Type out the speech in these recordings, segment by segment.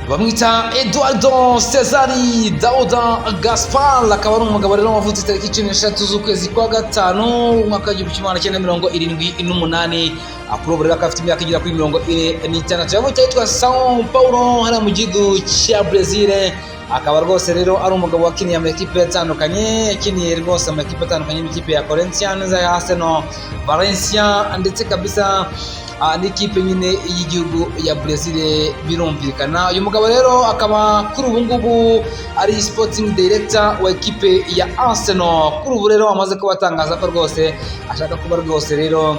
bamwita Edu Gaspard akaba ari umugabo rero wavutse tariki 13 z'ukwezi kwa gatanu umwaka w'1978 akuru rero akafite imyaka igera kuri 46 yavuye yitwa São Paulo hano mu gihugu cya Brazil akaba rwose rero ari umugabo wakiniye amakipe atandukanye yakiniye rwose amakipe atandukanye n'ikipe ya Corinthians ya Arsenal Valencia ndetse kabisa n'ikipe nyine y'igihugu ya Brazil birumvikana uyu mugabo rero akaba kuri ubu ngubu ari sporting director wa ekipe ya Arsenal kuri ubu rero amaze kubatangaza ko rwose ashaka kuba rwose rero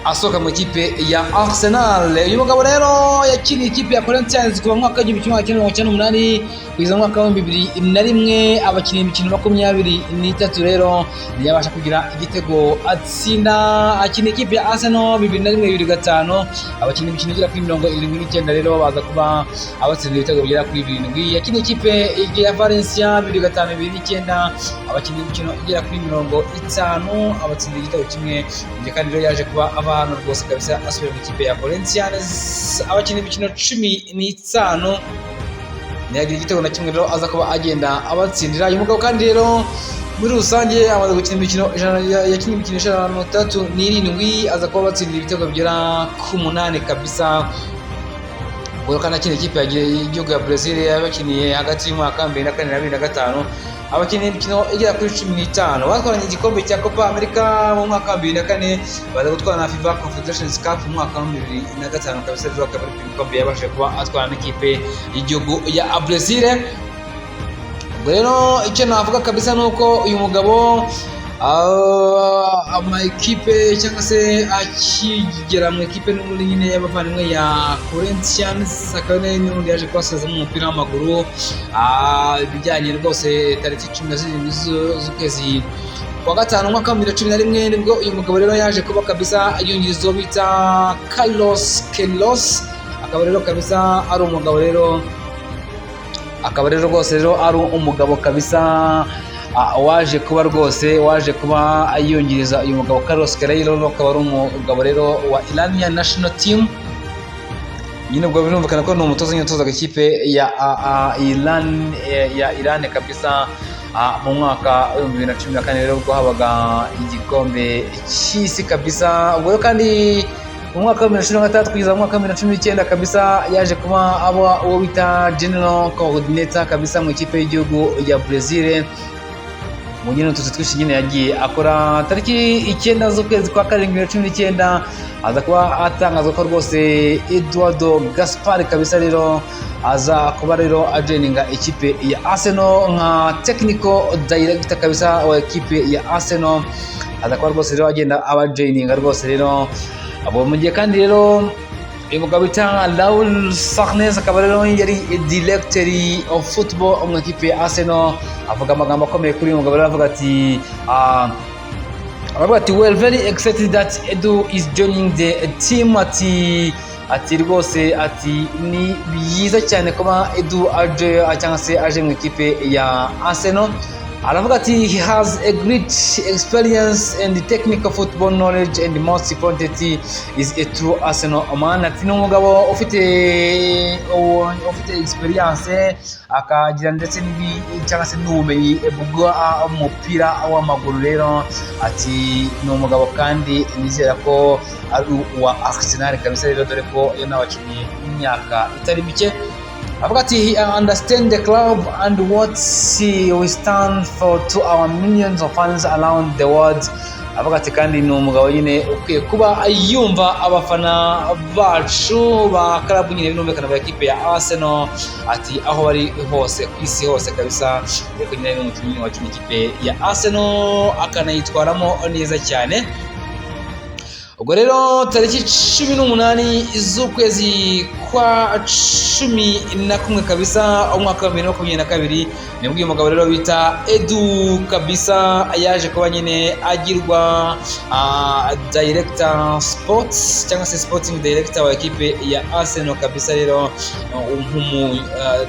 asoka mu ikipe ya Arsenal uyu mugabo rero yakiniye ikipe ya Corinthians kuva mu mwaka w'1998 kugeza mu mwaka wa 2001 abakinnyi imikino 23 rero yabasha kugira igitego atsinda akiniye ikipe ya Arsenal 2001-2005 abakinnyi imikino igera kuri 79 rero baza kuba abatsinda ibitego bigera kuri 7 yakiniye ikipe ya Valencia 2005-2009 abakinnyi imikino igera kuri 50 abatsinda igitego kimwe kandi rero yaje kuba hano rwose kabisa asubira mu ikipe ya Corinthians abakinnyi imikino 15 ntiyagira igitego na kimwe rero aza kuba agenda abatsindira uyu mugabo kandi rero muri rusange amaze gukina imikino yakinnye imikino 37 aza kuba abatsindira ibitego bigera ku 8 kabisa ubwo kandi akina ikipe y'igihugu ya Brazil yabakiniye hagati y'umwaka 2004 na 2005 abakinnyi imikino igera kuri 15 batwaranye igikombe cya Copa America mu mwaka wa 2004 baza gutwara na FIFA Confederations Cup mu mwaka wa 2005 kabisa rero akaba ari igikombe yabashije kuba atwara n'ikipe y'igihugu ya Brazil rero icyo navuga kabisa nuko uyu mugabo amakipe cyangwa se akigera mu ikipe n'ubundi nyine y'abavandimwe ya Corinthians akaba n'ubundi yaje kwasaza mu mupira w'amaguru bijyanye rwose tariki 17 z'ukwezi kwa gatanu umwaka wa 2011 nibwo uyu mugabo rero yaje kuba kabisa yungirizo bita Carlos akaba rero kabisa ari umugabo rero rwose rero ari umugabo kabisa waje kuba rwose ayungiriza uyu mugabo Carlos rero akaba ari umugabo rero wa Iranian National Team nyine ubwo birumvikana ko ni umutoza nyatoza ikipe ya Iran kabisa mu mwaka wa 2014 rero ubwo habaga igikombe cy'isi kabisa ubwo kandi mu mwaka wa 2013 kugeza mu mwaka wa 2019 kabisa yaje kuba aba uwo bita General Coordinator kabisa mu ikipe y'igihugu ya Brazil mu nyine tuzi twinshi nyine yagiye akora tariki 9 z'ukwezi kwa 2019 aza kuba atangazwa ko rwose Edu Gaspard kabisa rero aza kuba rero ajoininga ikipe ya Arsenal nka technical director kabisa wa ikipe ya Arsenal aza kuba rwose rero agenda abajoininga rwose rero abo mu gihe kandi rero uyu mugabo bita Raul Sarnes akaba rero yari director of football mu ikipe ya Arsenal avuga amagambo akomeye kuri uyu mugabo aravuga ati well very excited that Edu is joining the team ati rwose ati ni byiza cyane kuba Edu aje cyangwa se aje mu ikipe ya Arsenal aravuga ati he has a great experience and technical football knowledge and most importantly is a true Arsenal man ati n'umugabo ufite experience akagira ndetse cyangwa se n'ubumenyi bw'umupira w'amaguru rero ati n'umugabo kandi nizera ko ari uwa Arsenal kabisa rero dore ko yo n'abakinnyi imyaka itari mike avuga ati he understand the club and what we stand for to our millions of fans around the world avuga ati kandi ni umugabo nyine ukwiye kuba yumva abafana bacu ba club nyine binumvikana ba equipe ya Arsenal ati aho bari hose ku isi hose kabisa reko nyine n'umukinnyi wa ikipe ya Arsenal akanayitwaramo neza cyane ubwo rero tariki 18 z'ukwezi kwa 11 kabisa umwaka wa 2022 nibwo uyu mugabo rero bita Edu kabisa yaje kuba nyine agirwa director sports cyangwa se sporting director wa equipe ya Arsenal kabisa rero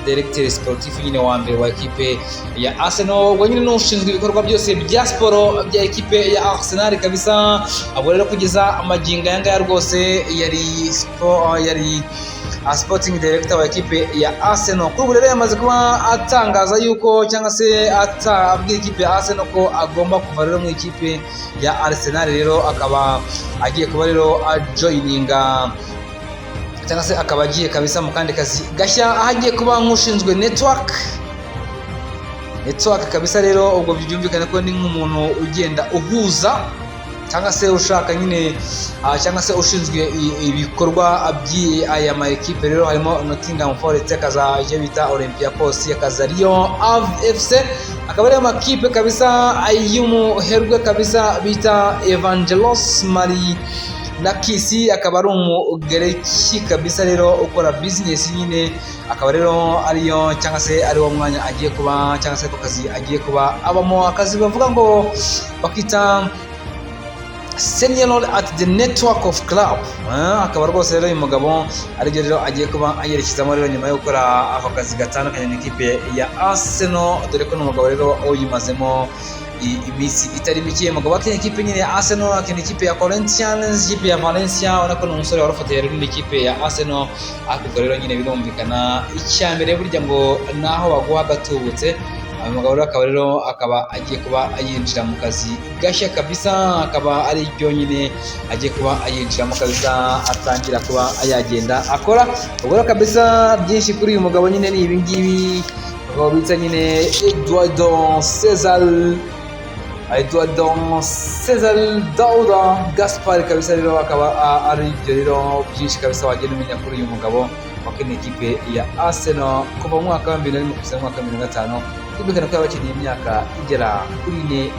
director sportif nyine wa mbere wa equipe ya Arsenal ubwo nyine n'ushinzwe ibikorwa byose bya sport bya equipe ya Arsenal kabisa abo rero kugeza amaginga yanga rwose yari sporting director wa ekipe ya Arsenal. Kuri ubu rero yamaze kuba atangaza yuko cyangwa se abwira ekipe ya Arsenal ko agomba kuva rero mu ikipe ya Arsenal, rero akaba agiye kuba rero ajoininga cyangwa se akaba agiye kabisa mu kandi kazi gashya, aho agiye kuba nk'ushinzwe network kabisa. Rero ubwo byumvikana ko ni nk'umuntu ugenda uhuza cyangwa se ushaka nyine cyangwa se ushinzwe ibikorwa by'aya ma ekipe. Rero harimo Nottingham Forest, akaza icyo bita Olympiacos, akaza Lyon FC, akaba ari amakipe kabisa y'umuherwe kabisa bita Evangelos Marie Nakisi, akaba ari umugereki kabisa rero ukora business nyine, akaba rero ariyo cyangwa se ari wo mwanya agiye kuba cyangwa se ko kazi agiye kuba abamo, akazi bavuga ngo bakita senior at the network of club. Akaba rwose rero uyu mugabo aribyo rero agiye kuba ayerekezamo rero nyuma yo gukora ako kazi gatandukanye n'ikipe ya Arsenal, dore ko n'umugabo rero uyimazemo iminsi itari mike. Umugabo wakina ikipe nyine ya Arsenal, akina ikipe ya Corinthians, ikipe ya Valencia, ubona ko ni umusore warufatiye rero n'ikipe ya Arsenal. Ariko rero nyine birumvikana icyambere burya ngo naho baguha gatubutse. Uyu mugabo rero akaba agiye kuba ayinjira mu kazi gashya kabisa, akaba ari byo nyine agiye kuba ayinjiramo kabisa, atangira kuba ayagenda akora. Ubwo kabisa byinshi kuri uyu mugabo nyine ni ibi ngibi, bakaba bitsa nyine Edu Gaspard kabisa. Rero akaba ari byo rero byinshi kabisa wagenda umenya kuri uyu mugabo wakina ikipe ya Arsenal kuva mu mwaka wa 2000 kugeza mu mwaka wa 2005, byumvikana ko yabakeneye imyaka igera kuri 4.